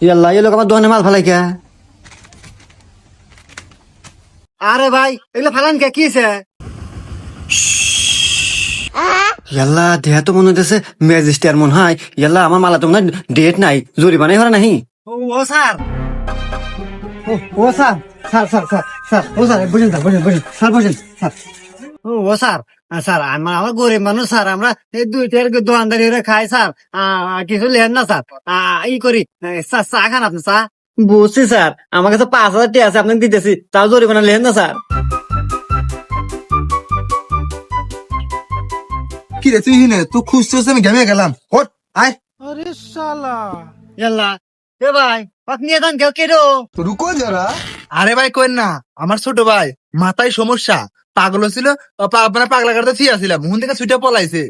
ইয়াল্লা এই লোক আমার দোকানে মাল ফালাই কে? আরে ভাই এগুলো ফালান কে কিছে? ইয়াল্লা দেহ তো মনে হইতেছে ম্যাজিস্ট্রেট মনে হয়। ইয়াল্লা আমার মালা তো মনে হয় ডেট নাই, জরিমানাই হরা নাহি। ও স্যার, ও sir, sir sir sir sir, ও স্যার বুঝেন স্যার, বুঝেন বুঝেন স্যার, বুঝেন স্যার। ও স্যার, স্যার আমার গরিব মানুষ স্যার, আমরা এই দুই টাকার দোকানদারি খাই স্যার। কিছু লেন না স্যার, ই করি স্যার, চা খান আপনি চা? বুঝছি স্যার, আমার কাছে 5,000 টাকা আছে, আপনাকে দিতেছি, তাও জরিমানা লেন না স্যার। কি রে তুই হিনে তুই খুঁজতেছিস, আমি ঘেমে গেলাম। হট আয়। ইয়াল্লা এ ভাই আপনি এখন কেউ কেডো? রুকো যারা। আরে ভাই কইন না, আমার ছোট ভাই মাথায় সমস্যা, পাগল ছিল, মানে পাগলা কাটতে ছিয়াছিলাম, হুন থেকে ছুটে পলাইছে।